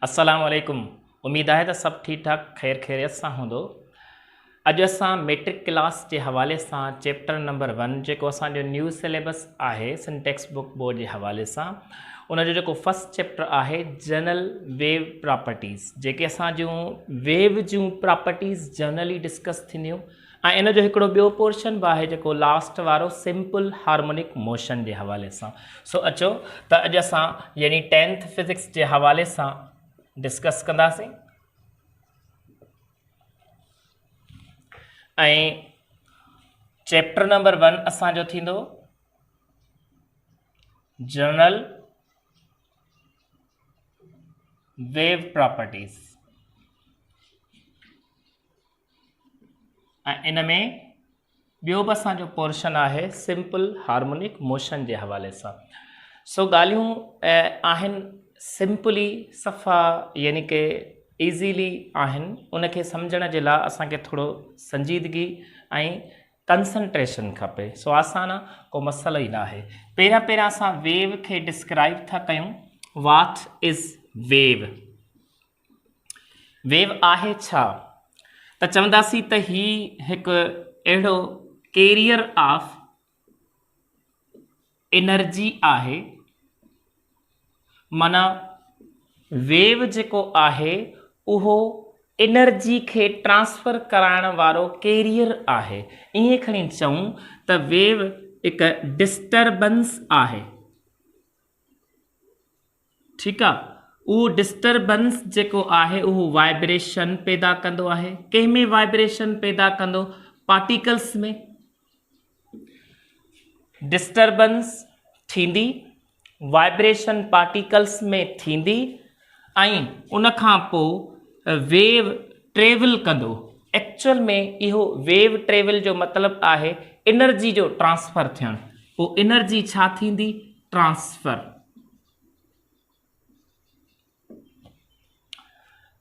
अस्सलामुअलैकुम। उम्मीद है तो सब ठीक ठाक खैर खैरियत से होंदो। अज असां मैट्रिक क्लास के हवाले से चैप्टर नंबर 1 जो असो न्यू सिलेबस है सिंटेक्स बुक बोर्ड के हवाले से उन जो फर्स्ट चैप्टर है जनरल वेव प्रॉपर्टीज़ जेके असांजूं वेव जूं प्रॉपर्टीज़ जनरली डिस्कस थींदियूं इन जो हिकिड़ो ॿियो पोर्शन भी है जो लास्ट वारो सिंपल हार्मोनिक मोशन के हवाले से। सो अचो तो अज असां यानी 10th फिजिक्स के हवाले से डिस्कस कंदासीं चैप्टर नंबर 1 असांजो थींदो जनरल वेव प्रॉपर्टीज़ इन में ॿियो बि असांजो पोर्शन है सिंपल हार्मोनिक मोशन के हवाले से। सो गालियूं आहिनि सिंपली सफ़ा यानी कि ईज़ीली आहिनि उनके समझण जे लाइ असांखे थोड़ो संजीदगी कंसंट्रेशन खपे। सो आसान को मसलो ही ना है। पहिरियां असां वेव के डिस्क्राइब था कयूं। What is wave? वेव आहे छा त चवंदासीं त ही हिकु अहिड़ो कैरियर ऑफ एनर्जी आहे। माना वेव जेको आहे उहो एनर्जी के ट्रांसफर कराइण वारो कैरियर आहे। इएं खणी चऊं त वेव एक डिस्टर्बेंस आहे। ठीक आहे। वो डिस्टर्बेंस जेको आहे उहो वाइब्रेशन पैदा कंदो आहे। कंहिंमें वाइब्रेशन पैदा कंदो? पार्टिकल्स में डिस्टर्बेंस थींदी, वाइब्रेशन पार्टिकल्स में थींदी उन खां पोइ वेव ट्रेवल कंदो। एक्चुअल में इहो वेव ट्रेवल जो मतलब आहे एनर्जी जो ट्रांसफर थियण। पोइ एनर्जी छा थींदी? ट्रांसफर।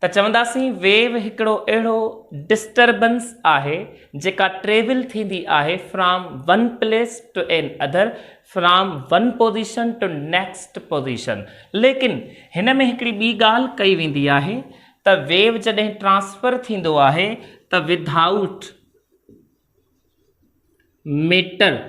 त चवंदासीं वेव हिकिड़ो अहिड़ो डिस्टर्बेंस आहे जेका ट्रेवल थींदी आहे from one place to another, from one position to next position. लेकिन हिन में हिकिड़ी ॿी ॻाल्हि कई वेंदी आहे त वेव जॾहिं ट्रांसफर थींदो आहे त विदाउट मेटर,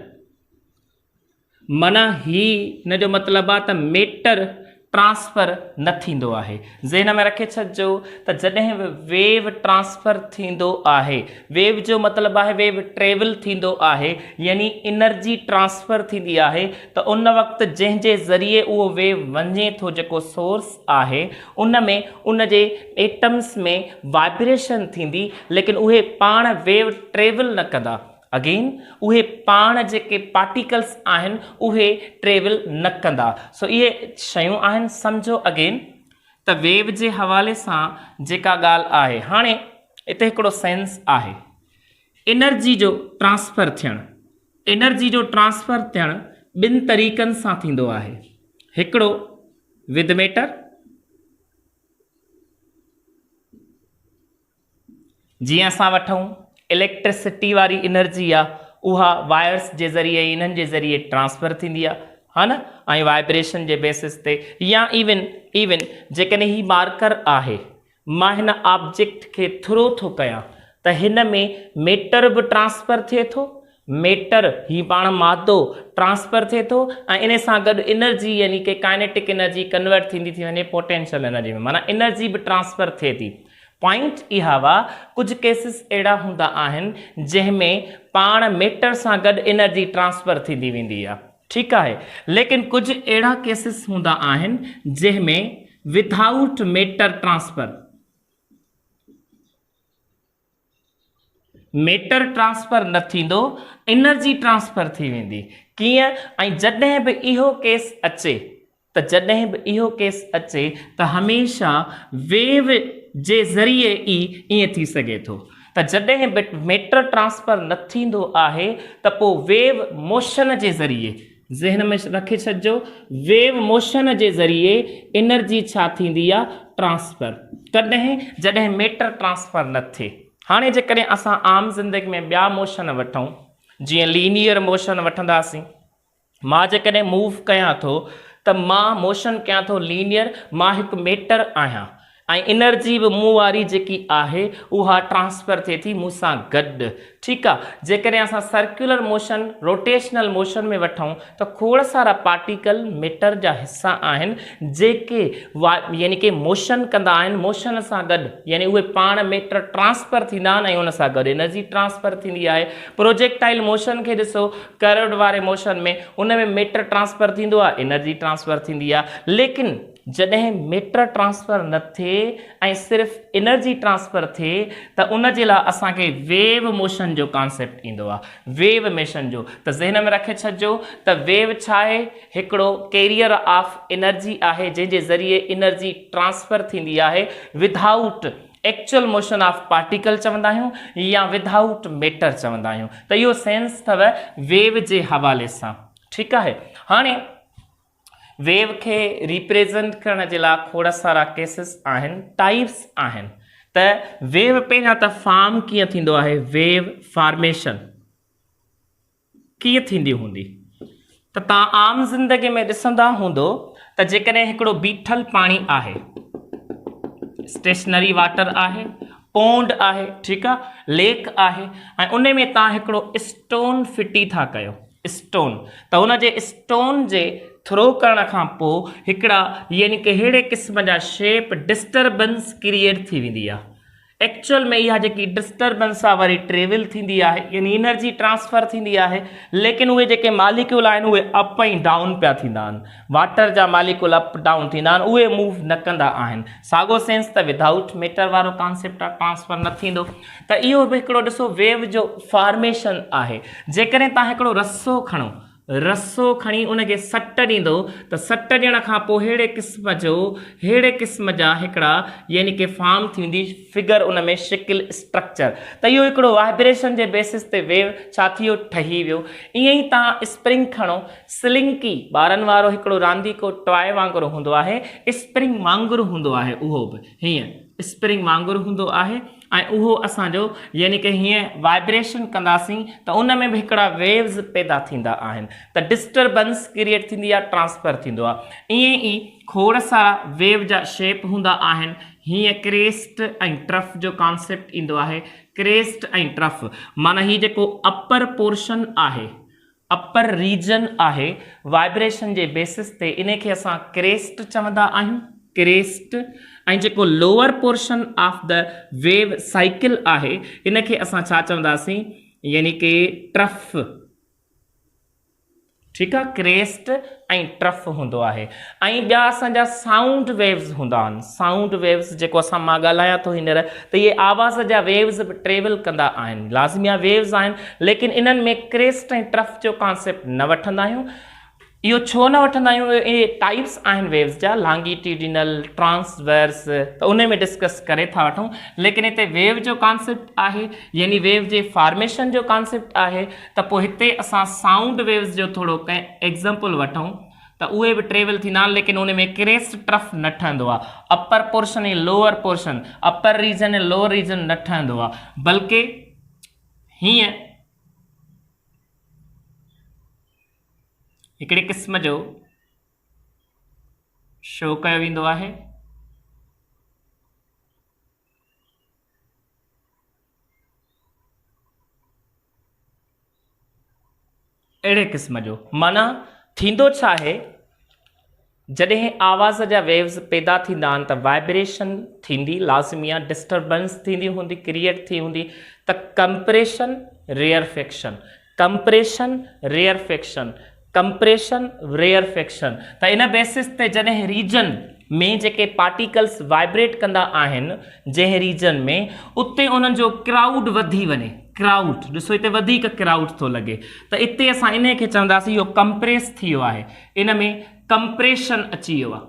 माना ही हिन जो मतिलबु आहे त मेटर ट्रांसफर न थींदो आहे। ज़हन में रखे छॾिजो त जॾहिं वेव ट्रांसफर थींदो आहे, वेव जो मतिलबु आहे वेव ट्रेवल थींदो आहे यानी एनर्जी ट्रांसफर थींदी आहे त उन वक़्तु जंहिंजे ज़रिए उहो वेव वञे थो जेको सोर्स आहे उन में उन जे एटम्स में वाइब्रेशन थींदी, लेकिन उहे पाण वेव ट्रेवल न कंदा। अगेन उहे पाण जेके पार्टिकल्स आहिनि उहे ट्रेवल न कंदा। सो ये शयूं आहिनि समझो। अगेन त वेव जे हवाले सां जेका ॻाल्हि आहे, हाणे हिते हिकिड़ो सेंस आहे एनर्जी जो ट्रांसफर थियणु। एनर्जी जो ट्रांसफर थियणु ॿिनि तरीक़नि सां थींदो आहे। हिकिड़ो विद मेटर, जीअं असां वठूं इलेक्ट्रिसिटी वारी एनर्जी आहे उहा वायर्स जे ज़रिए इन्हनि जे ज़रिए ट्रांसफर थींदी आहे, हा न, ऐं वाइब्रेशन जे बेसिस ते। या इवन जेकॾहिं ही मार्कर आहे, मां हिन ऑब्जेक्ट के थ्रो थो कयां त हिन में मेटर बि ट्रांसफर थिए थो, मेटर ही पाण मादो ट्रांसफर थिए थो ऐं इन सां गॾु एनर्जी यानी कि काइनेटिक एनर्जी कन्वर्ट थींदी थी वञे पोटेंशियल एनर्जी में, माना एनर्जी बि ट्रांसफर थिए थी। पॉइंट इहा वा कुछ केसिस अहिड़ा हूंदा आहिनि जंहिंमें पाण मेटर सां गॾु एनर्जी ट्रांसफर थींदी वेंदी आहे। ठीकु आहे। लेकिन कुछ अहिड़ा केसिस हूंदा आहिनि जंहिंमें without matter transfer, matter transfer न थींदो, एनर्जी ट्रांसफर थी वेंदी। कीअं? ऐं जॾहिं बि इहो केस अचे त हमेशा वेव जे ज़रिए ईअं थी सघे थो त जॾहिं बि मेटर ट्रांसफर न थींदो आहे त पोइ वेव मोशन जे ज़रिए, ज़हन में रखे छॾिजो, वेव मोशन जे ज़रिए एनर्जी छा थींदी आहे? ट्रांसफर। कॾहिं? जॾहिं मेटर ट्रांसफर न थिए। हाणे जेकॾहिं असां आम ज़िंदगी में ॿिया मोशन वठूं, जीअं लीनियर मोशन वठंदासीं, मां जेकॾहिं मूव कयां थो त मां मोशन कयां थो लीनियर, मां हिकु मेटर आहियां। ऐं एनर्जी बि मूं वारी जेकी आहे उहा ट्रांसफर थिए थी मूं सां गॾु। ठीकु आहे, जेकॾहिं असां सर्कुलर मोशन रोटेशनल मोशन में वठूं त खोड़ सारा पार्टिकल मैटर जा हिस्सा आहिनि जेके यानी कि मोशन कंदा आहिनि, मोशन सां गॾु यानी उहे पाण मैटर ट्रांसफर थींदा आहिनि ऐं उन सां गॾु एनर्जी ट्रांसफर थींदी आहे। प्रोजेक्टाइल मोशन खे ॾिसो, करंट वारे मोशन में उन में मैटर ट्रांसफर थींदो आहे, एनर्जी ट्रांसफर थींदी आहे, लेकिन जॾहिं मैटर ट्रांसफर न थिए ऐं सिर्फ़ु एनर्जी ट्रांसफर थिए त उन जे लाइ असांखे वेव मोशन जो कॉन्सेप्ट ईंदो आहे, वेव मोशन जो। त ज़हन में रखे छॾिजो त वेव छा आहे, हिकिड़ो कैरियर ऑफ एनर्जी आहे जंहिंजे ज़रिए एनर्जी ट्रांसफर थींदी आहे without actual motion of particle चवंदा आहियूं या विदाउट मैटर चवंदा आहियूं। त इहो सेंस अथव वेव जे हवाले सां। ठीकु आहे, हाणे वेव खे रिप्रेज़ेंट करण जे लाइ खोड़ सारा केसिस आहिनि, टाइप्स आहिनि। त वेव पहिरियां त फॉर्म कीअं थींदो आहे, वेव फॉर्मेशन कीअं थींदी हूंदी त तव्हां आम ज़िंदगी में ॾिसंदा हूंदो त जेकॾहिं हिकिड़ो बीठल पाणी आहे, स्टेशनरी वाटर आहे, पोंड आहे, ठीकु आहे, लेक आहे ऐं उन में तव्हां हिकिड़ो स्टोन फिटी था कयो, स्टोन, त उन जे स्टोन जे थ्रो करण खां पोइ हिकिड़ा यानी कि अहिड़े क़िस्म जा शेप डिस्टर्बेंस क्रिएट थी वेंदी आहे। एक्चुअल में इहा जेकी डिस्टर्बेंस आहे वरी ट्रेवल थींदी आहे यानी एनर्जी ट्रांसफर थींदी आहे, लेकिन उहे जेके मालिक्यूल आहिनि उहे अप ऐं डाउन पिया थींदा आहिनि, वाटर जा मालिक्यूल अप डाउन थींदा आहिनि, उहे मूव न कंदा आहिनि। साॻियो सेंस त विदाउट मैटर वारो कॉन्सेप्ट आहे, ट्रांसफर न थींदो। त इहो बि हिकिड़ो ॾिसो वेव जो फॉर्मेशन आहे। जेकॾहिं तव्हां हिकिड़ो रस्सो खणो, रस्सो खणी उनखे सट ॾींदो त सट ॾियण खां पोइ अहिड़े क़िस्म जा हिकिड़ा यानी कि फॉर्म थींदी फिगर, उन में शिकिल स्ट्रक्चर। त इहो हिकिड़ो वाइब्रेशन जे बेसिस ते वेव छा थी वियो, ठही वियो। ईअं ई तव्हां स्प्रिंग खणो, स्लिंकी ॿारनि वारो हिकिड़ो रांदीको टॉय वांगुरु हूंदो आहे, स्प्रिंग वांगुरु हूंदो आहे, उहो बि हीअं स्प्रिंग वांगुरु हूंदो आहे ऐं उहो असांजो यानी कि हीअं वाइब्रेशन कंदासीं त उन में बि हिकिड़ा वेव्स पैदा थींदा आहिनि, त डिस्टर्बेंस क्रिएट थींदी आहे, ट्रांसफर थींदो आहे। ईअं ई खोड़ सारा वेव जा शेप हूंदा आहिनि। हीअं क्रेस्ट ऐं ट्रफ जो कॉन्सेप्ट ईंदो आहे। क्रेस्ट ऐं ट्रफ माना हीअ जेको अपर पोर्शन आहे, अपर रीजन आहे, वाइब्रेशन जे बेसिस ते इनखे असां क्रेस्ट चवंदा आहियूं, क्रेस्ट। ऐं जेको lower portion of the wave cycle आहे इनखे असां छा चवंदासीं, यानी कि ट्रफ। ठीकु आहे, क्रेस्ट ऐं ट्रफ हूंदो आहे। ऐं ॿिया असांजा साउंड वेव्स हूंदा आहिनि, साउंड वेव्स जेको मां ॻाल्हायां थो हींअर, त इहे आवाज़ जा वेव्स बि ट्रेवल कंदा आहिनि, लाज़मिया वेव्स आहिनि, लेकिन इन्हनि में क्रेस्ट ऐं ट्रफ जो कॉन्सेप्ट न वठंदा आहियूं। इहो छो न वठंदा आहियूं, इहे टाइप्स आहिनि वेव्स जा, लॉन्गिट्यूडिनल, ट्रांसवर्स, त उन में डिस्कस करे था वठूं, लेकिन हिते वेव जो कॉन्सेप्ट आहे यानी वेव जे फॉर्मेशन जो कॉन्सेप्ट आहे। त पोइ हिते असां साउंड वेव्स जो थोरो कंहिं एग्ज़ाम्पल वठूं त उहे बि ट्रेवल थींदा आहिनि, लेकिन उन में क्रेस्ट ट्रफ न ठहंदो आहे, अपर पोर्शन ऐं लोअर पोर्शन, अपर रीजन ऐं लोअर रीजन न ठहंदो आहे, बल्कि हीअं हिकिड़े क़िस्म जो शो कयो वेंदो आहे। अहिड़े क़िस्म जो माना थींदो छा आहे, जॾहिं आवाज़ जा वेव्स पैदा थींदा आहिनि त वाइब्रेशन थींदी, लाज़मिया डिस्टर्बेंस थींदी हूंदी, क्रिएट थी हूंदी, त compression rarefaction, compression rarefaction, compression rarefaction. त इन बेसिस ते जॾहिं रीजन में जेके पार्टिकल्स वाइब्रेट कंदा आहिनि, जंहिं रीजन में उते उन्हनि जो क्राउड वधी वञे, क्राउड ॾिसो हिते वधीक क्राउड थो लॻे, त इते असां इन खे चवंदासीं इहो कंप्रेस थी वियो आहे, इन में कंप्रेशन अची वियो आहे।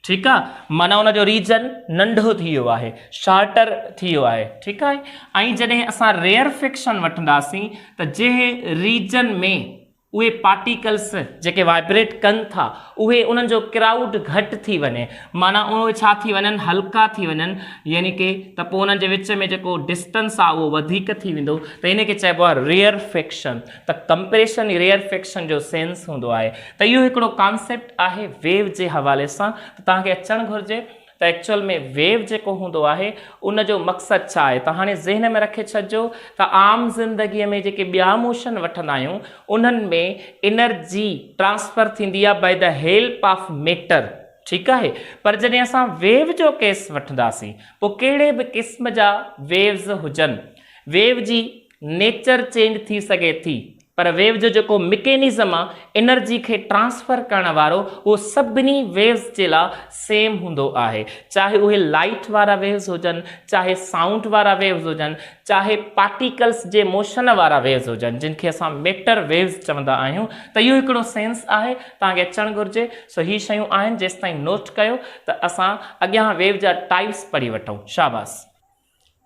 ठीकु आहे, माना उनजो रीजन नंढो थी वियो आहे, शार्टर थी वियो आहे। ठीकु आहे, ऐं जॾहिं असां रेयरफेक्शन वठंदासीं त जंहिं रीजन में उहे पार्टिकल्स जेके वाइब्रेट कनि था उहे उन्हनि जो क्राउड घटि थी वञे, माना उहे छा थी वञनि, हल्का थी वञनि, यानी कि त पोइ उन्हनि जे विच में जेको डिस्टेंस आहे उहो वधीक थी वेंदो, त इन खे चइबो आहे रेयरफेक्शन। त कंप्रेशन रेयरफेक्शन जो सेंस हूंदो आहे। त इहो हिकिड़ो कॉन्सेप्ट आहे वेव जे हवाले सां, त तव्हांखे अचणु घुरिजे। त एक्चुअल में वेव जेको हूंदो आहे उन जो मक़सदु छा आहे। त हाणे ज़हन में रखे छॾिजो त आम ज़िंदगीअ में जेके ॿिया मोशन वठंदा आहियूं उन्हनि में एनर्जी ट्रांसफर थींदी आहे by the help of matter, ठीकु आहे। पर जॾहिं असां वेव जो केस वठंदासीं पोइ कहिड़े बि क़िस्म जा वेव्स हुजनि, वेव जी नेचर चेंज थी सघे थी, पर वेव जो जेको मैकेनिज़म आहे एनर्जी खे ट्रांसफर करण वारो उहो सभिनी वेव्स जे लाइ सेम हूंदो आहे, चाहे उहे लाइट वारा वेव्स हुजनि, चाहे साउंड वारा वेव्स हुजनि, चाहे पार्टिकल्स जे मोशन वारा वेव्स हुजनि जिन खे असां मैटर वेव्स चवंदा आहियूं। त इहो हिकिड़ो सेंस आहे तव्हांखे अचणु घुरिजे। सो ही शयूं आहिनि जेसि ताईं नोट कयो त असां अॻियां वेव जा टाइप्स पढ़ी वठूं। शाबाश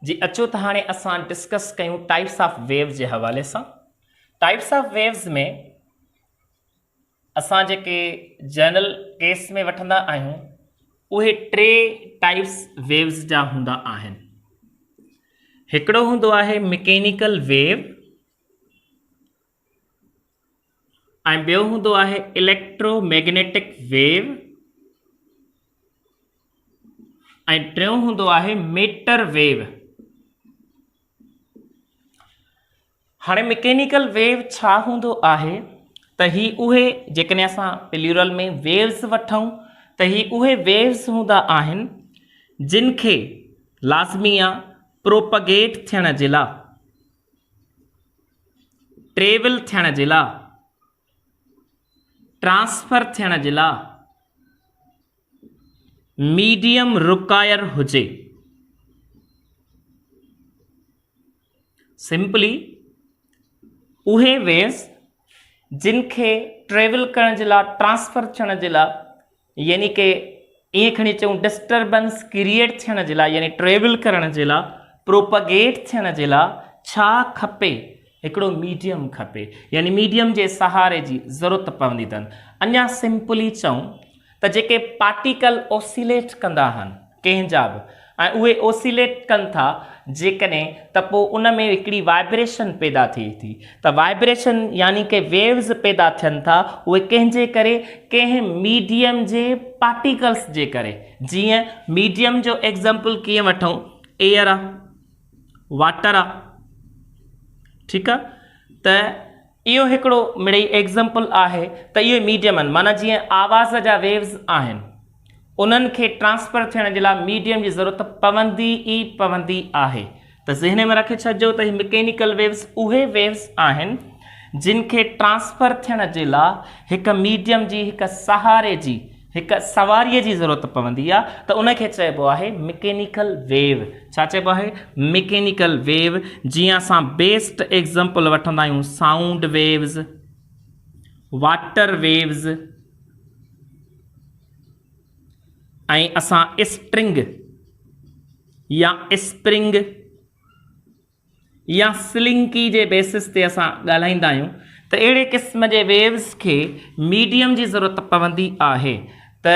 जी, अचो त हाणे असां डिस्कस कयूं टाइप्स ऑफ वेव जे हवाले सां। टाइप्स ऑफ वेव्स में असां जेके जनरल केस में वठंदा आहियूं उहे 3 टाइप्स वेव्स जा हूंदा आहिनि। हिकिड़ो हूंदो आहे मैकेनिकल वेव ऐं ॿियो हूंदो आहे इलेक्ट्रोमैग्नेटिक वेव ऐं टियों हूंदो आहे मैटर वेव। हाणे मैकेनिकल वेव छा हूंदो आहे त ही उहे जेकॾहिं असां प्लूरल में वेव्स वठूं त ही उहे वेव्स हूंदा आहिनि जिन खे लाज़मी आहे प्रोपगेट थियण जे लाइ, ट्रेवल थियण जे लाइ, ट्रांसफर थियण जे लाइ मीडियम रिक्वायर हुजे। सिंपली उहे वेव्स जिन खे ट्रेवल करण जे लाइ, ट्रांसफर थियण जे लाइ, यानी कि ईअं खणी चऊं डिस्टर्बेंस क्रिएट थियण जे लाइ, यानी ट्रेवल करण जे लाइ, प्रोपगेट थियण जे लाइ छा खपे, हिकिड़ो मीडियम खपे, यानी मीडियम जे सहारे जी ज़रूरत पवंदी अथनि। अञा सिंपली चऊं त जेके पार्टिकल ऑसिलेट कंदा आहिनि कंहिंजा बि ऐं उहे ऑसिलेट कनि था जेकॾहिं त पोइ उन में हिकिड़ी वाइब्रेशन पैदा थिए थी। त वाइब्रेशन यानी कि वेव्स पैदा थियनि था उहे कंहिंजे करे, कंहिं मीडियम जे पार्टिकल्स जे करे। जीअं मीडियम जो एग्ज़ाम्पल कीअं वठूं, एयर आहे, वाटर आहे, ठीकु आहे। त इहो हिकिड़ो मिड़ई एग्ज़ाम्पल आहे त इहो मीडियम आहिनि। माना जीअं आवाज़ जा वेव्स आहिनि उन्हनि खे ट्रांसफर थियण जे लाइ मीडियम जी ज़रूरत पवंदी ई पवंदी आहे। त ज़हन में रखे छॾिजो त ही मैकेनिकल वेव्स उहे वेव्स आहिनि जिन खे ट्रांसफर थियण जे लाइ हिकु मीडियम जी, हिकु सहारे जी, हिकु सवारीअ जी ज़रूरत पवंदी आहे। त उनखे चइबो आहे मैकेनिकल वेव। छा चइबो आहे? Mechanical wave. जीअं असां बेस्ट एग्ज़ाम्पल वठंदा आहियूं साउंड वेव्स, वाटर वेव्स ऐं असां स्ट्रिंग या स्प्रिंग या स्लिंकी जे बेसिस ते असां ॻाल्हाईंदा आहियूं। त अहिड़े क़िस्म जे वेव्स खे मीडियम जी ज़रूरत पवंदी आहे। त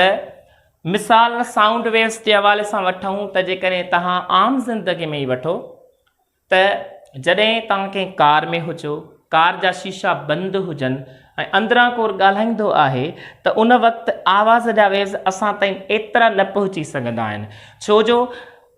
मिसाल साउंड वेव्स जे हवाले सां वठूं त जेकॾहिं तव्हां आम ज़िंदगी में ई वठो त जॾहिं तव्हां कंहिं कार में हुजो, कार जा शीशा बंदि हुजनि ऐं अंदरां को ॻाल्हाईंदो आहे त उन वक़्तु आवाज़ जा वेव्स असां ताईं एतिरा न पहुची सघंदा आहिनि, छो जो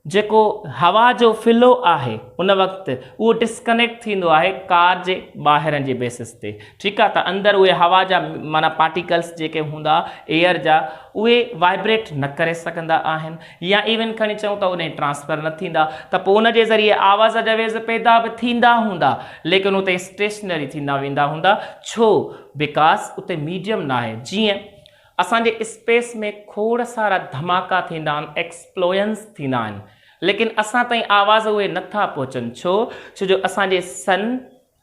जेको हवा जो फ्लो आहे उन वक़्तु उहो डिस्कनेक्ट थींदो आहे कार जे ॿाहिरि जे बेसिस ते, ठीकु आहे। त अंदरि उहे हवा जा माना पार्टिकल्स जेके हूंदा एयर जा उहे वाइब्रेट न करे सघंदा आहिनि या इवन खणी चऊं त उन ट्रांसफर न थींदा। त पोइ उन जे ज़रिए आवाज़ जा वेव्स पैदा बि थींदा हूंदा लेकिन उते स्टेशनरी थींदा वेंदा हूंदा, छो? बिकॉज़ उते मीडियम न आहे। जीअं असांजे स्पेस में खोड़ सारा धमाका थींदा आहिनि, एक्सप्लोजन्स थींदा आहिनि, लेकिन असां ताईं आवाज़ उहे नथा पहुचनि, छो? छो जो असांजे सन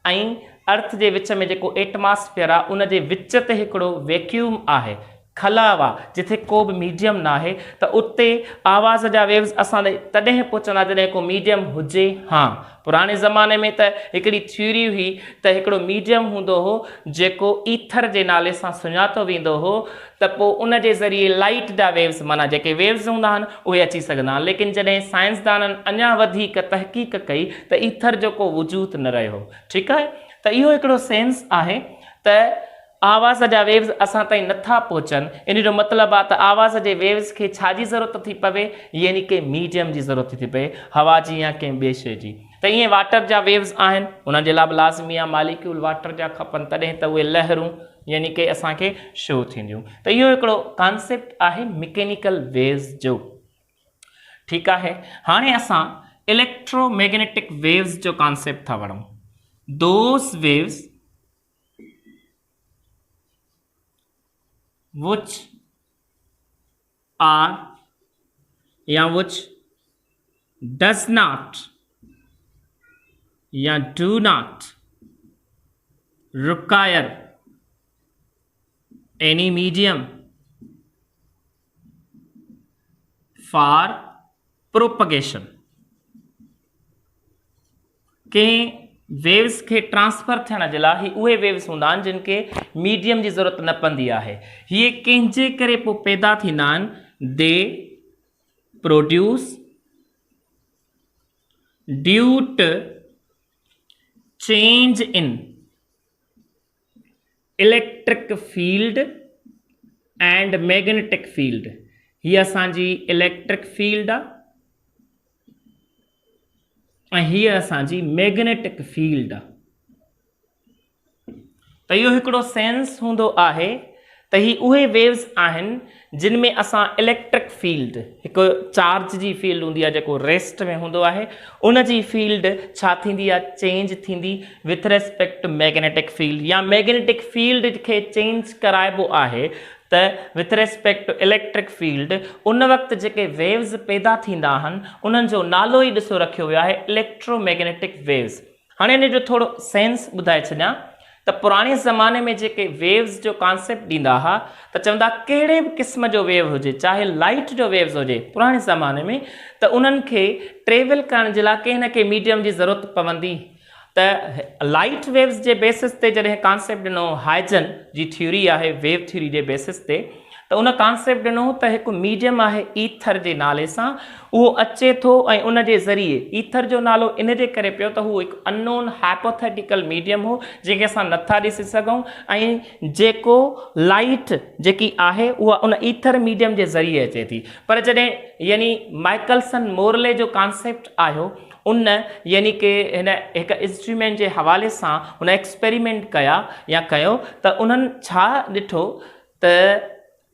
ऐं अर्थ जे विच में जेको एटमॉस्फेयर आहे उन जे विच ते हिकिड़ो वैक्यूम आहे, खलाव आहे, जिथे को बि मीडियम न आहे। त उते आवाज़ जा वेव्स असां ताईं तॾहिं पहुचंदा जॾहिं को मीडियम हुजे। हा, पुराणे ज़माने में त हिकिड़ी थ्योरी हुई त हिकिड़ो मीडियम हूंदो हो जेको ईथर जे नाले सां सुञातो वेंदो हो, त पोइ उन जे ज़रिए लाइट जा वेव्स माना जेके वेव्स हूंदा आहिनि उहे अची सघंदा आहिनि। लेकिन जॾहिं साइंसदाननि अञा वधीक तहक़ीक़ कई त ईथर जो को वजूद न रहियो, ठीकु आहे। त इहो हिकिड़ो सेंस आहे त आवाज़ जा वेव्स असां ताईं नथा पहुचनि, इन जो मतिलबु आहे त आवाज़ जे वेव्स खे छाजी ज़रूरत थी पवे, यानी कि मीडियम जी ज़रूरत थी पए, हवा जी या कंहिं ॿिए शइ जी। त ईअं वाटर जा वेव्स आहिनि, उन्हनि जे लाइ बि लाज़मी आहे मालिक्यूल वाटर जा खपनि, तॾहिं त उहे लहरूं यानी कि असांखे शो थींदियूं। त इहो हिकिड़ो कॉन्सेप्ट आहे मैकेनिकल वेव्स जो। ठीकु आहे, हाणे असां इलेक्ट्रोमैग्नेटिक वेव्स जो कॉन्सेप्ट था वठूं। दोस वेव्स which are या which does not या do not require any medium for propagation। के वेव्स खे ट्रांसफर थियण जे लाइ उहे वेव्स हूंदा आहिनि जिन खे मीडियम जी ज़रूरत न पवंदी आहे। हीअ कंहिंजे करे पोइ पैदा थींदा आहिनि, they produce due to change in electric field and magnetic field. हीअ असांजी इलेक्ट्रिक फील्ड आहे ऐं हीअ असांजी मैग्नेटिक फील्ड आहे। त इहो हिकिड़ो सेंस हूंदो आहे त ही उहे वेव्स आहिनि जिन में असां इलेक्ट्रिक फील्ड, हिकु चार्ज जी फील्ड हूंदी आहे जेको रेस्ट में हूंदो आहे, उन जी फील्ड छा थींदी आहे, चेंज थींदी with respect to magnetic field, या मैग्नेटिक फील्ड खे चेंज कराइबो आहे त with respect to electric field. उन वक़्तु जेके वेव्स पैदा थींदा आहिनि उन्हनि जो नालो ई ॾिसो रखियो वियो आहे इलेक्ट्रोमैग्नेटिक वेव्स। हाणे इन जो थोरो सेंस ॿुधाए छॾियां त पुराणे ज़माने में जेके वेव्स जो कॉन्सेप्ट ॾींदा हुआ त चवंदा कहिड़े बि क़िस्म जो वेव हुजे, चाहे लाइट जो वेव्स हुजे पुराणे ज़माने में, त उन्हनि खे ट्रेवल करण जे लाइ कंहिं न कंहिं मीडियम जी ज़रूरत पवंदी। त लाइट वेव्स जे बेसिस ते जॾहिं कॉन्सेप्ट ॾिनो हाइजन जी थ्योरी आहे वेव थ्योरी जे बेसिस ते, त उन कॉन्सेप्ट ॾिनो त हिकु मीडियम आहे ईथर जे नाले सां, उहो अचे थो ऐं उन जे ज़रिए ईथर जो नालो इन जे करे पियो त हू हिकु अननोन हाइपोथेटिकल मीडियम हो जंहिंखे असां नथा ॾिसी सघूं, ऐं जेको लाइट जेकी आहे उहा उन ईथर मीडियम जे ज़रिए अचे थी। पर जॾहिं यानी माइकलसन मोरले जो कॉन्सेप्ट आयो, उन यानी कि हिन हिकु इंस्ट्रूमेंट जे हवाले सां हुन एक्सपेरिमेंट कया या कयो त उन्हनि छा ॾिठो त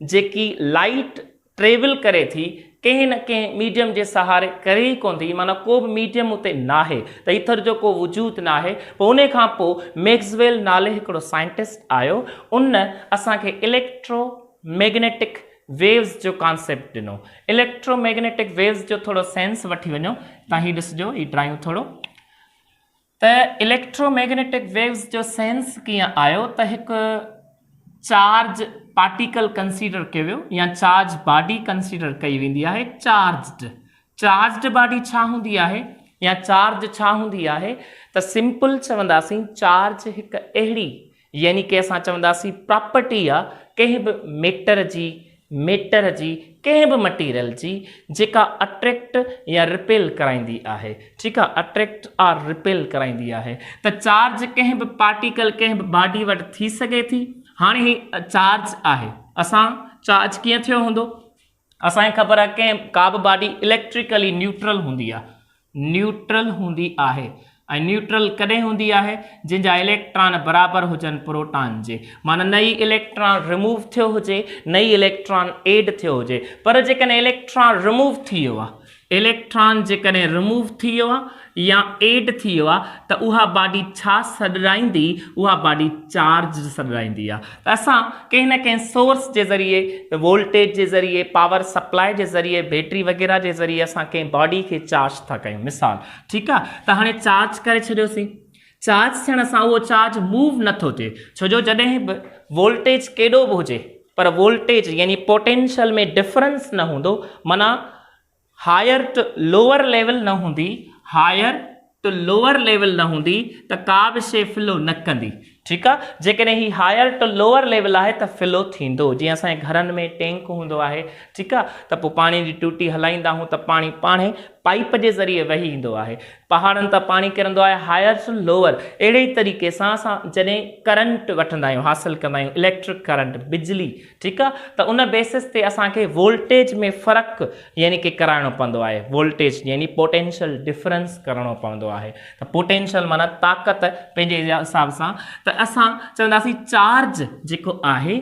जेकी लाइट ट्रेवल करे थी कंहिं न कंहिं मीडियम जे सहारे करे ई कोन थी, माना को बि मीडियम उते नाहे, त ईथर जो को वजूद नाहे। पोइ उन खां पोइ मैक्सवेल नाले हिकिड़ो साइंटिस्ट आयो, उन असांखे इलेक्ट्रोमैग्नेटिक वेव्स जो कॉन्सेप्ट ॾिनो। इलेक्ट्रोमैग्नेटिक वेव्स जो थोरो सेंस वठी वञो, तव्हां ही ॾिसजो ही ड्राइंग थोरो। त इलेक्ट्रोमैग्नेटिक वेव्स जो सेंस कीअं आयो त हिकु चार्ज पार्टिकल कंसीडर कयो वियो या चार्ज बॉडी कंसीडर कई वेंदी आहे। चार्ज्ड बॉडी छा हूंदी आहे या चार्ज छा हूंदी आहे त सिंपल चवंदासीं चार्ज हिकु अहिड़ी यानी कि असां चवंदासीं प्रॉपर्टी आहे कंहिं बि मैटर जी कंहिं बि मटीरियल जी जेका अट्रैक्ट या रिपेल कराईंदी आहे। ठीकु आहे, अट्रैक्ट और रिपेल कराईंदी आहे। त चार्ज कंहिं बि पार्टिकल कंहिं बि बॉडी वटि थी सघे थी। हाणे ही चार्ज आहे, असां चार्ज कीअं थियो हूंदो, असांखे ख़बर आहे कंहिं का बि बॉडी इलेक्ट्रिकली न्यूट्रल हूंदी आहे, न्यूट्रल हूंदी आहे। ऐं न्यूट्रल कॾहिं हूंदी आहे जंहिंजा इलेक्ट्रॉन बराबरि हुजनि प्रोटॉन जे, माना नई इलेक्ट्रॉन रिमूव थियो हुजे, नई इलेक्ट्रॉन एड थियो हुजे। पर जेकॾहिं इलेक्ट्रॉन रिमूव थी वियो आहे, इलेक्ट्रॉन जेकॾहिं रिमूव थी वियो आहे या एड थी वियो आहे, त उहा बॉडी छा सॾाईंदी, उहा बॉडी चार्ज सॾाईंदी आहे। त असां कंहिं न कंहिं सोर्स जे ज़रिए, वोल्टेज जे ज़रिए, पावर सप्लाई जे ज़रिए, बैटरी वग़ैरह जे ज़रिए असां कंहिं बॉडी खे चार्ज था कयूं, मिसाल। ठीकु आहे, त हाणे चार्ज करे छॾियोसीं। चार्ज थियण सां उहो चार्ज मूव नथो थिए, छो जो जॾहिं बि वोल्टेज केॾो बि हुजे पर वोल्टेज यानी पोटेंशियल में डिफरेंस न हूंदो, माना हायर टू लोअर लेवल न हूंदी, हायर टू लोअर लेवल न हूंदी, त का बि शइ फ्लो न कंदी। ठीकु आहे। जेकॾहिं ही हायर टू लोअर लेवल आहे त फ्लो थींदो, जीअं असांजे घरनि में टैंक हूंदो आहे, ठीकु आहे, त पोइ पाणी जी टूटी हलाईंदा आहियूं त पाणी पाणे पाइप जे ज़रिए वही ईंदो आहे। पहाड़नि तां पाणी किरंदो आहे हायर टू लोअर। अहिड़े ई तरीक़े सां असां जॾहिं करंट वठंदा आहियूं, हासिलु कंदा आहियूं इलेक्ट्रिक करंट, बिजली, ठीकु आहे, त उन बेसिस ते असांखे वोल्टेज में फ़र्क़ु यानी कि कराइणो पवंदो आहे। वोल्टेज यानी पोटेंशियल डिफरेंस करणो पवंदो आहे। त पोटेंशियल माना ताक़त पंहिंजे हिसाब सां। त असां चवंदासीं चार्ज जेको आहे,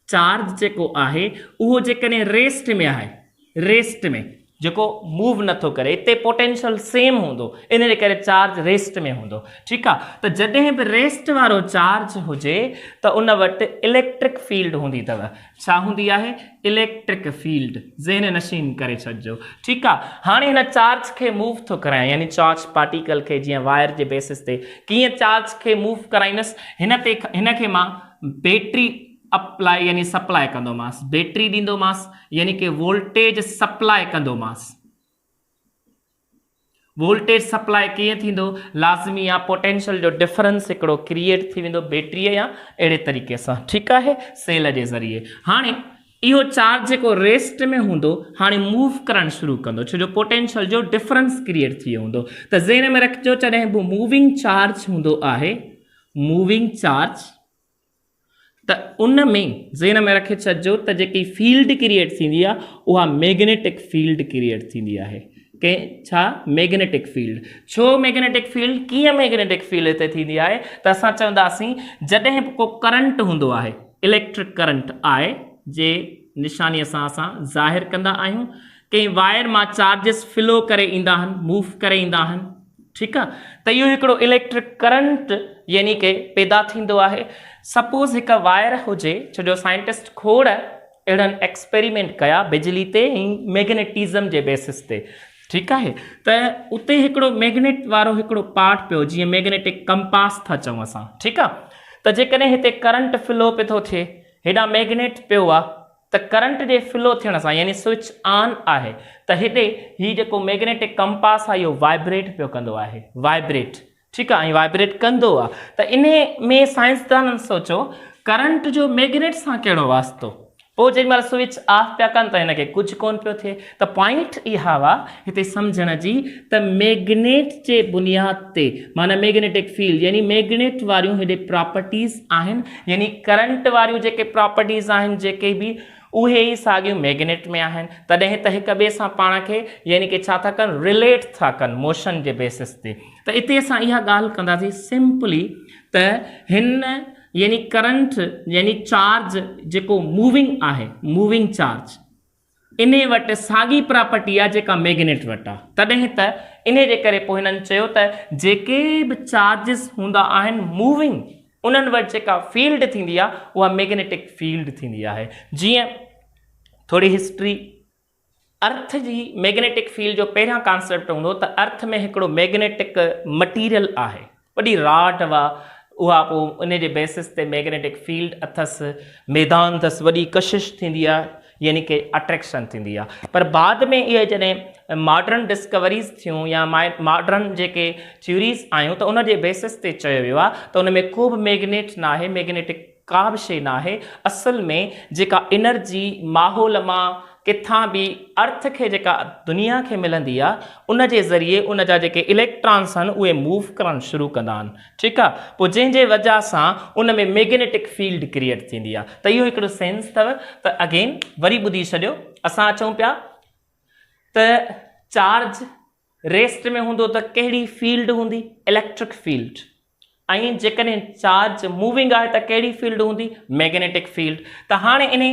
चार्ज जेको आहे उहो जेकॾहिं रेस्ट में आहे, रेस्ट में जेको मूव नथो करे, हिते पोटेंशियल सेम हूंदो, इन जे करे चार्ज रेस्ट में हूंदो, ठीकु आहे। त जॾहिं बि रेस्ट वारो चार्ज हुजे त उन वटि इलेक्ट्रिक फील्ड हूंदी अथव। छा हूंदी आहे? Electric field. ज़हन नशीन करे छॾिजो, ठीकु आहे। हाणे हिन चार्ज खे मूव थो करायां, यानी चार्ज पार्टिकल खे, जीअं वायर जे बेसिस ते कीअं चार्ज खे मूव कराईंदुसि, हिनखे मां बैटरी अप्लाई यानी सप्लाई कंदोमांसि, बैटरी ॾींदोमांसि, यानी कि वोल्टेज सप्लाई कंदोमांसि। वोल्टेज सप्लाई कीअं थींदो? लाज़मी आहे पोटेंशियल जो डिफरेंस हिकिड़ो क्रिएट थी वेंदो बैटरीअ या अहिड़े तरीक़े सां, ठीकु आहे, सेल जे ज़रिए। हाणे इहो चार्ज जेको रेस्ट में हूंदो हाणे मूव करणु शुरू कंदो, छो जो पोटेंशियल जो डिफरेंस क्रिएट थी वियो हूंदो। त ज़हन में रखिजो, जॾहिं बि मूविंग चार्ज हूंदो आहे, मूविंग चार्ज, त उन में ज़हन में रखे छॾिजो त जेकी फील्ड क्रिएट थींदी आहे उहा मैग्नेटिक फील्ड क्रिएट थींदी आहे। कंहिं छा? Magnetic field. छो मैग्नेटिक फील्ड? कीअं मैग्नेटिक फील्ड हिते थींदी आहे? त असां चवंदासीं जॾहिं को करंट हूंदो आहे, इलेक्ट्रिक करंट आहे, जे निशानीअ सां असां ज़ाहिर कंदा आहियूं, कंहिं वायर मां चार्जिस फ्लो करे ईंदा आहिनि, मूव करे ईंदा आहिनि, ठीकु आहे, त इहो हिकिड़ो इलेक्ट्रिक करंट यानी कि पैदा थींदो आहे। सपोज़ हिकु वायर हुजे, छो जो साइंटिस्ट खोड़ अहिड़नि एक्सपेरिमेंट कया बिजली ते ऐं मैग्नेटिज़म जे बेसिस ते, ठीकु आहे, त उते हिकिड़ो मैग्नेट वारो हिकिड़ो पार्ट पियो, जीअं मैग्नेटिक कंपास था चऊं असां, ठीकु आहे। त जेकॾहिं हिते करंट फ्लो पियो थो थिए, हेॾां मैग्नेट पियो आहे, त करंट जे फ्लो थियण सां यानी स्विच ऑन आहे, त हेॾे हीउ जेको मैग्नेटिक कंपास आहे इहो वाइब्रेट पियो कंदो आहे, वाइब्रेट, ठीकु आहे, ऐं वाइब्रेट कंदो आहे। त इन में साइंसदाननि सोचो करंट जो मैग्नेट सां कहिड़ो वास्तो। पोइ जेॾी महिल स्विच ऑफ पिया कनि त हिनखे कुझु कोन पियो थिए। त पॉइंट इहा हुआ हिते सम्झण जी त मैग्नेट जे बुनियाद ते माना मैग्नेटिक फील्ड यानी मैग्नेट वारियूं हेॾे प्रॉपर्टीज़ आहिनि, यानी करंट वारियूं जेके प्रॉपर्टीज़ आहिनि जेके बि उहे ई साॻियूं मैग्नेट में आहिनि। तॾहिं त हिक ॿिए सां पाण खे यानी कि छा था कनि, रिलेट था कनि मोशन जे बेसिस ते। त हिते असां इहा ॻाल्हि कंदासीं सिंपली त हिन यानी करंट यानी चार्ज जेको मूविंग आहे, मूविंग चार्ज, इन वटि साॻी प्रॉपर्टी आहे जेका मैग्नेट वटि आहे। तॾहिं त इन जे करे पोइ हिननि चयो त जेके बि चार्जिस हूंदा आहिनि मूविंग, उन्हनि वटि जेका फील्ड थींदी आहे उहा मैग्नेटिक फील्ड थींदी आहे। जीअं थोरी हिस्ट्री, अर्थ जी मैग्नेटिक फील्ड जो पहिरियां कॉन्सेप्ट हूंदो त अर्थ में हिकिड़ो मैग्नेटिक मटीरियल आहे, वॾी राड हुआ, उहा पोइ उन जे बेसिस ते मैग्नेटिक फील्ड अथसि, मैदान अथसि, वॾी कशिश थींदी आहे, यानी कि अट्रैक्शन थींदी आहे। पर बाद में इहे जॾहिं मॉडर्न डिस्कवरीज़ थियूं या मॉडर्न जेके थ्योरीज़ आयूं त उन जे बेसिस ते चयो वियो आहे त उन में को बि मैग्नेट न आहे, मैग्नेटिक का बि शइ न आहे। असल में जेका एनर्जी माहौल मां किथां बि अर्थ खे जेका दुनिया खे मिलंदी आहे उन जे ज़रिए उन जा जेके इलेक्ट्रॉन्स आहिनि उहे मूव करणु शुरू कंदा आहिनि, ठीकु आहे। पोइ जंहिंजे वजह सां उन में मैग्नेटिक फील्ड क्रिएट थींदी आहे। त इहो हिकिड़ो सेंस अथव। त अगेन वरी ॿुधी छॾियो, असां अचूं पिया त चार्ज रेस्ट में हूंदो त कहिड़ी फील्ड हूंदी? Electric field. ऐं जेकॾहिं चार्ज मूविंग आहे त कहिड़ी फील्ड हूंदी? Magnetic field. त हाणे इन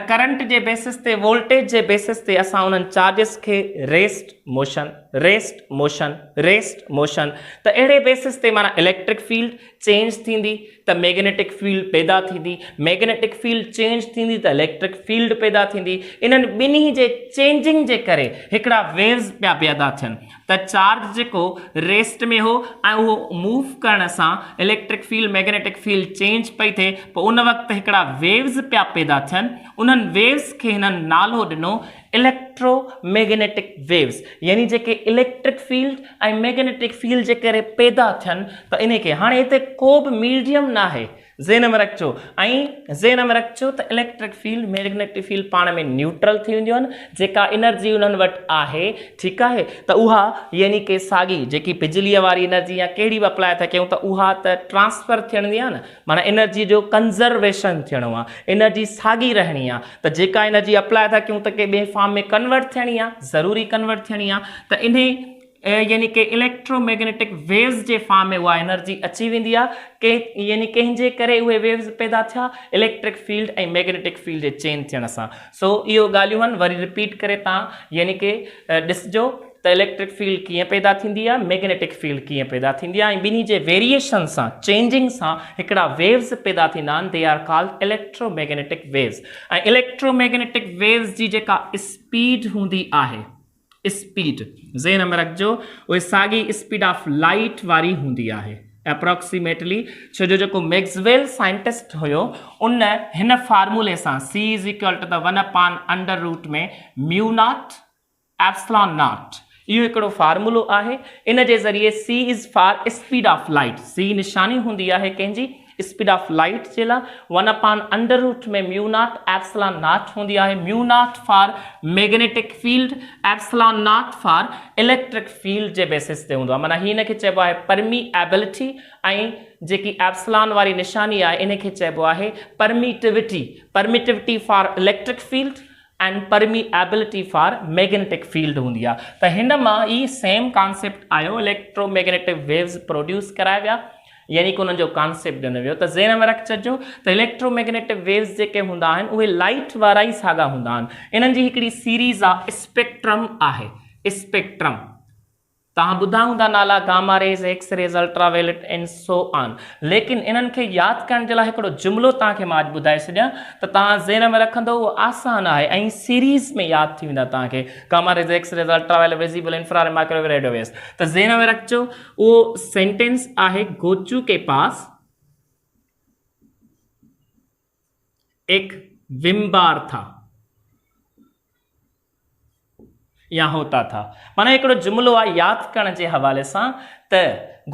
करंट जे बेसिस ते, वोल्टेज जे बेसिस ते असां उन्हनि चार्जिस खे rest motion, rest motion, rest motion, त अहिड़े बेसिस ते माना इलेक्ट्रिक फील्ड चेंज थींदी त मैग्नेटिक फील्ड पैदा थींदी, मैग्नेटिक फील्ड चेंज थींदी त इलेक्ट्रिक फील्ड पैदा थींदी। इन्हनि ॿिन्ही जे चेंजिंग जे करे हिकिड़ा वेव्स पिया पैदा थियनि। त चार्ज जेको रेस्ट में हो ऐं उहो मूव करण सां electric field, magnetic field change पई थिए, पोइ उन वक़्तु हिकिड़ा वेव्स पिया पैदा थियनि। उन्हनि वेव्स खे हिननि नालो ॾिनो इलेक्ट्रोमैग्नेटिक वेव्स यानी जेके इलेक्ट्रिक फील्ड ऐं मैग्नेटिक फील्ड जे करे पैदा थियनि त इन खे हाणे हिते को बि मीडियम न आहे ज़हन में रखिजो ऐं ज़हन में रखिजो त इलेक्ट्रिक फील्ड मैग्नेटिक फील्ड पाण में न्यूट्रल थी वेंदियूं आहिनि जेका एनर्जी उन्हनि वटि आहे ठीकु आहे त उहा यानी कि साॻी जेकी बिजलीअ वारी एनर्जी या कहिड़ी बि अप्लाई था कयूं त उहा त ट्रांसफर थियणी आहे न माना एनर्जी जो कंज़र्वेशन थियणो आहे एनर्जी साॻी रहणी आहे त जेका एनर्जी अप्लाई था कयूं त के ॿिए फॉर्म में कन्वर्ट थियणी आहे ज़रूरी कन्वर्ट थियणी आहे त इन यानी कि इलेक्ट्रोमैग्नेटिक वेव्स जे फॉर्म में उहा एनर्जी अची वेंदी आहे के यानी कंहिंजे करे उहे वेव्स पैदा थिया इलेक्ट्रिक फील्ड ऐं मैग्नेटिक फील्ड जे चेंज थियण सां सो इहो ॻाल्हियूं आहिनि वरी रिपीट करे तव्हां यानी कि ॾिसजो त इलेक्ट्रिक फील्ड कीअं पैदा थींदी आहे मैग्नेटिक फील्ड कीअं पैदा थींदी आहे ऐं ॿिन्ही जे वेरिएशन सां चेंजिंग सां हिकिड़ा वेव्स पैदा थींदा आहिनि they are called electromagnetic waves ऐं इलेक्ट्रोमैग्नेटिक वेव्स जी जेका स्पीड हूंदी आहे स्पीड ज़हन में रखिजो उहे साॻी स्पीड ऑफ लाइट वारी हूंदी आहे अप्रोक्सीमेटली छो जो जेको मैक्सवेल साइंटिस्ट हुयो उन हिन फार्मूले सां C is equal to the 1/√में म्यू नॉट एप्सिलॉन नॉट इहो हिकिड़ो फार्मूलो आहे इन जे ज़रिए C is for speed of light C निशानी हूंदी आहे कंहिंजी स्पीड ऑफ लाइट जे लाइ 1/√में म्यू नॉट एप्सिलॉन नॉट हूंदी आहे mu naught for magnetic field epsilon not for electric field J basis ते हूंदो आहे माना हिन खे चइबो आहे परमीएबिलिटी ऐं जेकी एप्सिलॉन वारी निशानी आहे इन खे चइबो आहे permittivity for electric field and permeability for magnetic field हूंदी आहे त हिन मां ई सेम कॉन्सेप्ट आयो इलेक्ट्रोमैग्नेटिक वेव्स प्रोड्यूस कराया विया यानी कि उन्हनि जो कॉन्सेप्ट ॾिनो वियो त ज़हन में रखी छॾिजो त इलेक्ट्रोमैग्नेटिक वेव्स जेके हूंदा आहिनि उहे लाइट वारा ई साॻा हूंदा आहिनि इन्हनि जी हिकिड़ी सीरीज़ आहे स्पेक्ट्रम आहे स्पेक्ट्रम तव्हां ॿुधा हूंदा नाला gamma rays X rays ultraviolet and so on लेकिन इन्हनि खे यादि करण जे लाइ हिकिड़ो जुमिलो तव्हांखे मां अॼु ॿुधाए छॾियां त तव्हां ज़हन में रखंदो उहो आसान आहे ऐं सीरीज़ में यादि थी वेंदा तव्हांखे gamma rays X rays ultraviolet visible infrared microwave radio waves त ज़हन में रखिजो उहो सेंटेंस आहे गोचू के पास एक विम बार था या होता था माना हिकिड़ो जुमिलो आहे यादि करण जे हवाले सां त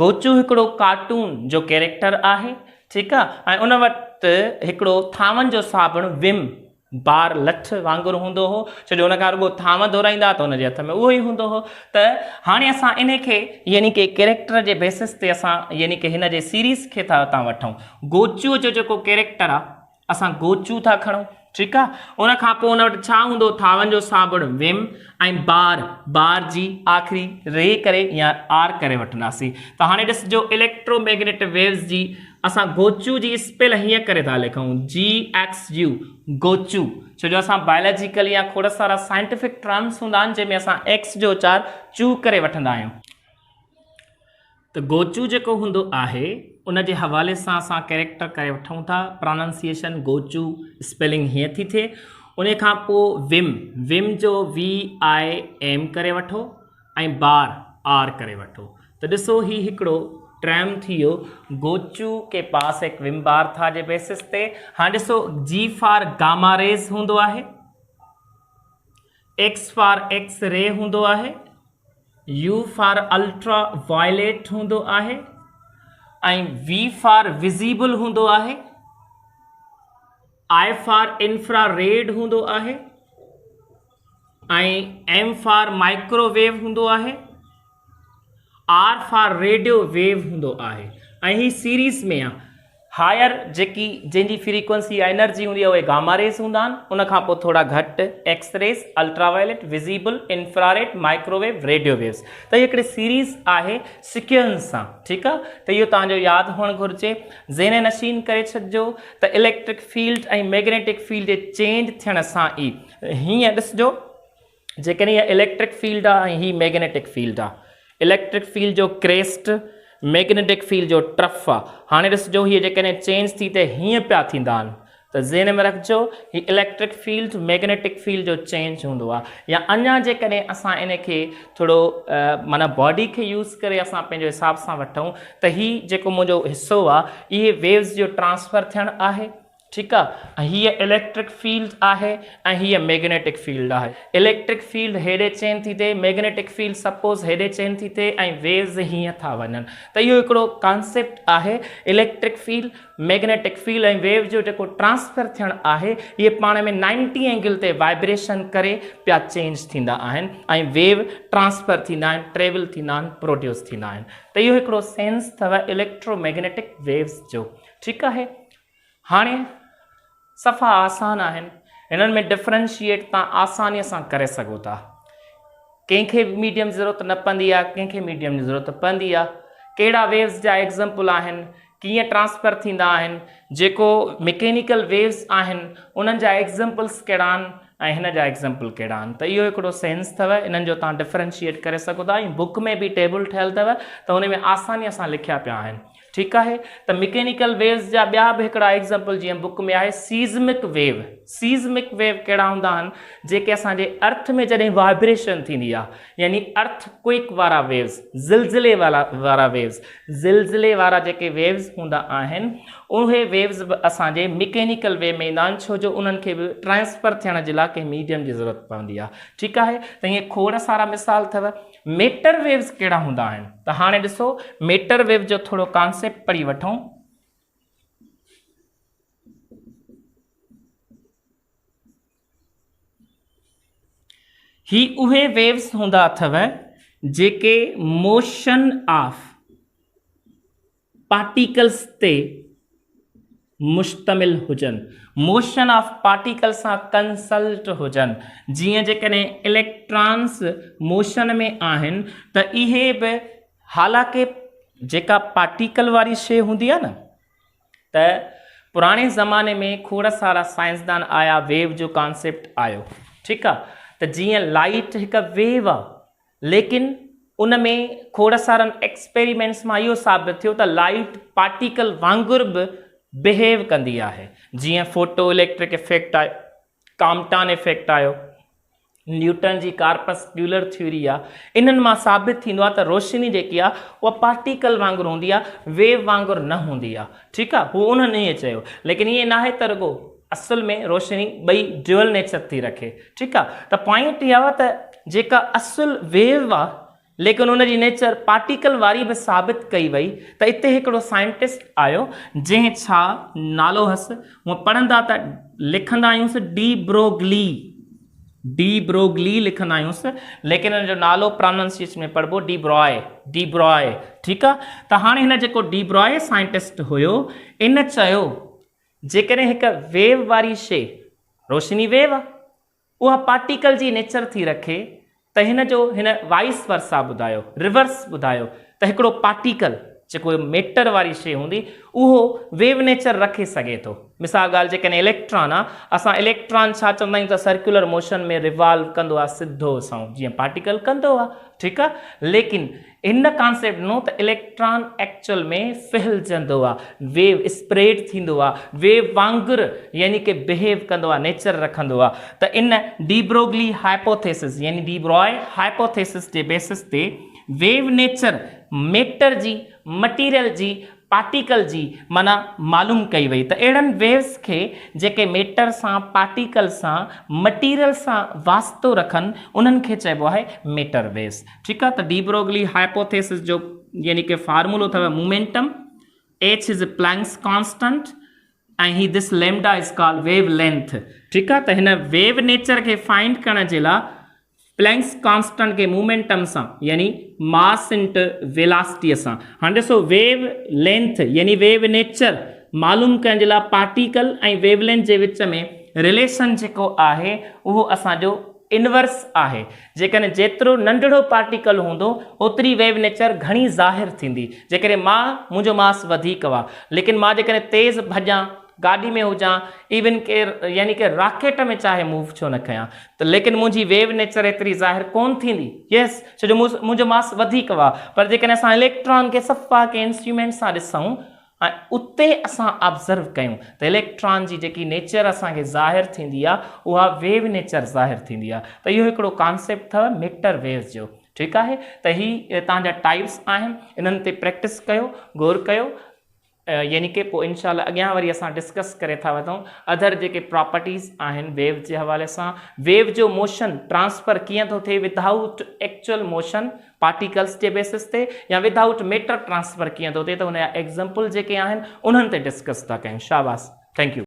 गोचू हिकिड़ो कार्टून जो कैरेक्टर आहे ठीकु आहे ऐं उन वटि हिकिड़ो थांवनि जो साबुण विम बार लठ वांगुरु हूंदो हो छो जो हुन खां रुॻो थांव धोराईंदा त हुनजे हथ में उहो ई हूंदो हो त हाणे असां इन खे यानी कि कैरेक्टर जे बेसिस ते असां यानी कि हिन जे सीरीज़ खे था वठूं गोचूअ जो जेको कैरेक्टर आहे असां गोचू था खणूं ठीकु आहे उन खां पोइ हुन वटि छा हूंदो थांवनि जो साबुण विम ऐं बार जी आख़िरी रे करे या आर करे वठंदासीं त हाणे ॾिसजो इलेक्ट्रोमैग्नेटिक वेव्स जी असां गोचू जी स्पेल हीअं करे था लिखूं GXU गोचू छो जो असां बायोलॉजिकल या खोड़ सारा साइंटिफिक टर्म्स हूंदा आहिनि जंहिंमें असां एक्स जो उचार चू करे वठंदा आहियूं त गोचू जेको हूंदो आहे उन जे हवाले सां असां कैरेक्टर करे वठूं था प्रोनाउंसिएशन गोचू स्पेलिंग हीअं थी थिए उन खां पोइ विम जो VIM करे वठो ऐं बार आर करे वठो त ॾिसो ही हिकिड़ो ट्रैम थी वियो गोचू के पास एक विम बार था जे बेसिस ते हाणे ॾिसो G फॉर गामा रेज़ हूंदो आहे X फॉर एक्स रे हूंदो आहे U फॉर अल्ट्रा वायलेट हूंदो आहे ऐं V फॉर विजिबल हूंदो आहे I फॉर इंफ्रारेड हूंदो आहे ऐं M फॉर माइक्रोवेव हूंदो आहे R फॉर रेडियो वेव हूंदो आहे ऐं ही सीरीज़ में आहे हायर जेकी जंहिंजी फ्रीक्वेंसी एनर्जी हूंदी आहे उहे गामा रेज़ हूंदा आहिनि उन खां पोइ थोड़ा घटि X rays ultraviolet visible infrared microwave radio waves त हीअ हिकिड़ी सीरीज़ आहे सिक्वेंस सां ठीकु आहे त इहो तव्हांजो यादि हुअणु घुरिजे ज़हन नशीन करे छॾिजो त इलेक्ट्रिक फील्ड ऐं मैग्नेटिक फील्ड जे चेंज थियण सां ई हीअं ॾिसजो जेकॾहिं हीअ इलेक्ट्रिक फील्ड आहे ऐं हीअ मैग्नेटिक फील्ड आहे इलेक्ट्रिक फील्ड जो क्रेस्ट मैग्नेटिक फील्ड जो ट्रफ आहे हाणे ॾिसजो हीअ जेकॾहिं चेंज थी त हीअं पिया थींदा आहिनि त ज़हन में रखिजो ही इलेक्ट्रिक फील्ड मैग्नेटिक फील्ड जो चेंज हूंदो आहे या अञा जेकॾहिं असां इन खे थोरो माना बॉडी खे यूज़ करे असां पंहिंजे हिसाब सां वठूं त ही जेको मुंहिंजो हिसो आहे इहे वेव्स जो ट्रांसफर थियणु आहे ठीकु आहे। हीअ इलेक्ट्रिक फील्ड आहे ऐं हीअ मैग्नेटिक फील्ड आहे। इलेक्ट्रिक फील्ड हेॾे चेंज थी थिए, मैग्नेटिक फील्ड सपोज़ हेॾे चेंज थी थिए ऐं वेव्स हीअं था वञनि। त इहो हिकिड़ो कॉन्सेप्ट आहे। इलेक्ट्रिक फील्ड, मैग्नेटिक फील्ड ऐं वेव जो जेको ट्रांसफर थियणु आहे इहे पाण में 90 एंगल ते वाइब्रेशन करे पिया चेंज थींदा आहिनि ऐं वेव ट्रांसफर थींदा आहिनि, ट्रेवल थींदा आहिनि, प्रोड्यूस थींदा आहिनि। त इहो हिकिड़ो सेंस अथव इलेक्ट्रोमैग्नेटिक वेव्स जो। ठीकु आहे। हाणे सफ़ा आसान आहिनि, हिननि में डिफरेंशिएट तव्हां आसानीअ सां करे सघो था। कंहिंखे मीडियम जी ज़रूरत न पवंदी आहे, कंहिंखे मीडियम जी ज़रूरत पवंदी आहे। कहिड़ा वेव्स जा एग्ज़ाम्पल आहिनि, कीअं ट्रांसफर थींदा आहिनि, जेको मैकेनिकल वेव्स आहिनि उन्हनि जा एग्ज़ाम्पल्स कहिड़ा आहिनि ऐं हिन जा एग्ज़ाम्पल कहिड़ा आहिनि। त इहो हिकिड़ो सेंस अथव, इन्हनि जो तव्हां डिफरेंशिएट करे सघो था। ऐं बुक में बि टेबल ठहियल अथव त हुन में आसानीअ सां लिखिया पिया आहिनि। ठीकु आहे। त मैकेनिकल वेव्स जा ॿिया बि हिकिड़ा एग्ज़ाम्पल जीअं बुक में आहे सीज़मिक वेव। सीज़मिक वेव कहिड़ा हूंदा आहिनि, जेके असांजे अर्थ में जॾहिं वाइब्रेशन थींदी आहे, यानी अर्थ क्विक वारा वेव्स, ज़िलज़िले वारा वेव्स, ज़िलज़िले वारा जेके वेव्स हूंदा आहिनि उहे वेव्स बि असांजे मैकेनिकल वे में ईंदा आहिनि, छो जो उन्हनि खे बि ट्रांसफर थियण जे लाइ कंहिं मीडियम जी ज़रूरत पवंदी आहे। ठीकु आहे। त हीअं खोड़ सारा मिसाल अथव। मेटर वेव्स कहिड़ा हूंदा आहिनि, त हाणे ॾिसो मेटर वेव जो थोरो कॉन्सेप्ट पढ़ी वठूं। ही उहे वेव्स हूंदा अथव जेके मोशन ऑफ पार्टिकल्स ते मुश्तमिल हुजनि, मोशन ऑफ पार्टिकल सां कंसल्ट हुजनि। जीअं जेकॾहिं इलेक्ट्रॉन्स मोशन में आहिनि त इहे बि हालांकि जेका पार्टिकल वारी शइ हूंदी आहे न, त पुराणे ज़माने में खोड़ सारा साइंसदान आया, वेव जो कॉन्सेप्ट आयो। ठीकु आहे। त जीअं लाइट हिकु वेव आहे, लेकिन उन में खोड़ सारनि एक्सपेरिमेंट्स मां इहो साबित थियो त लाइट पार्टिकल वांगुरु बि बिहेव कंदी आहे। जीअं फोटो इलेक्ट्रिक इफेक्ट आयो, कॉम्पटन इफेक्ट आयो, न्यूटन जी कार्पस्क्यूलर थ्योरी आहे, इन्हनि मां साबित थींदो आहे त रोशनी जेकी आहे उहा पार्टिकल वांगुरु हूंदी आहे, वेव वांगुरु न हूंदी आहे। ठीकु आहे। हू उन्हनि ईअं चयो, लेकिन ईअं न आहे त रुगो असल में रोशनी ॿई ड्यूअल नेचर थी रखे। ठीकु आहे। त पॉइंट इहा आहे त जेका असुल वेव आहे लेकिन उनजी नेचर पार्टिकल वारी बि साबित कई वई। त हिते हिकिड़ो साइंटिस्ट आयो जंहिं छा नालो हुअसि, हूअं पढ़ंदा त लिखंदा आहियूंसि डी ब्रोगली लिखंदा आहियूंसि, लेकिन हिन जो नालो प्रोनाउंसिएशन में पढ़िबो डी ब्रॉय। ठीकु आहे। त हाणे हिन जेको डी ब्रॉय साइंटिस्ट हुयो, इन चयो जेकॾहिं हिकु वेव वारी शइ, रोशनी वेव आहे, उहा पार्टिकल जी नेचर थी रखे, त हिन वाइस वर्सा ॿुधायो, रिवर्स ॿुधायो त हिकिड़ो पार्टिकल जेको मेटर वारी शइ हूंदी उहो वेव नेचर रखे सघे थो। मिसाल ॻाल्हि जेकॾहिं इलेक्ट्रॉन आहे, असां इलेक्ट्रॉन छा चवंदा आहियूं त सर्कुलर मोशन में रिवॉल्व कंदो आहे सिधो सां, जीअं पार्टिकल कंदो आहे। ठीकु आहे। लेकिन इन कॉन्सेप्ट नो त इलेक्ट्रॉन एक्चुअल में फिलजंदो आहे, वेव स्प्रेड थींदो आहे, वेव वांगुरु यानी कि बिहेव कंदो आहे, नेचर रखंदो आहे। त इन डी ब्रोगली हाइपोथेसिस यानी डी ब्रॉय हाइपोथेसिस जे बेसिस ते वेव नेचर मेटर जी, मटीरियल जी, पार्टिकल जी माना मालूम कई वई। त अहिड़नि वेव्स खे जेके मेटर सां, पार्टिकल सां, मटीरियल सां वास्तो रखनि उन्हनि खे चइबो आहे मेटर वेव्स। ठीकु आहे। त डी ब्रोगली हाइपोथेसिस जो यानी कि फार्मूलो अथव momentum, h is Planck's constant ऐं ही this lambda is called wave length. ठीकु आहे। त हिन वेव नेचर खे फाइंड करण जे लाइ प्लैंक्स कांस्टेंट के मोमेंटम सां यानी मास इंटू वेलासिटी सां, हाणे ॾिसो वेव लेंथ यानी वेव नेचर मालूम करण जे लाइ पार्टिकल ऐं वेवलेंथ जे विच में रिलेशन जेको आहे उहो असांजो इनवर्स आहे। जेकॾहिं जेतिरो नंढड़ो पार्टिकल हूंदो ओतिरी वेव नेचर घणी ज़ाहिर थींदी। जेकॾहिं मुंहिंजो मास वधीक हुआ, लेकिन मां जेकॾहिं तेज़ भॼां, गाड़ी में हुजां, इवन के यानी कि रॉकेट में चाहे मूव छो न कयां, त लेकिन मुंहिंजी वेव नेचर एतिरी ज़ाहिर कोन थींदी। यस, छो जो मुंहिंजो मास वधीक हुआ। पर जेकॾहिं असां इलेक्ट्रॉन खे सफ़ा के इंस्ट्रूमेंट सां ॾिसूं ऐं उते असां ऑब्ज़र्व कयूं त इलेक्ट्रॉन जी जेकी नेचर असांखे ज़ाहिर थींदी आहे उहा वेव नेचर ज़ाहिर थींदी आहे। त इहो हिकिड़ो कॉन्सेप्ट अथव मेटर वेव्स जो। ठीकु आहे। त ही तव्हांजा टाइप्स आहिनि, इन्हनि ते प्रैक्टिस कयो, गौर कयो। यानी कि पोइ इनशाला अॻियां वरी असां डिस्कस करे था वठूं अदर जेके प्रॉपर्टीज़ आहिनि वेव जे हवाले सां। वेव जो मोशन ट्रांसफर कीअं थो थिए विदाउट एक्चुअल मोशन पार्टिकल्स जे बेसिस ते, या विदाउट मैटर ट्रांसफर कीअं थो थिए, त हुनजा एग्जाम्पल जेके आहिनि उन्हनि ते डिस्कस था कयूं। शाबाश, थैंक यू।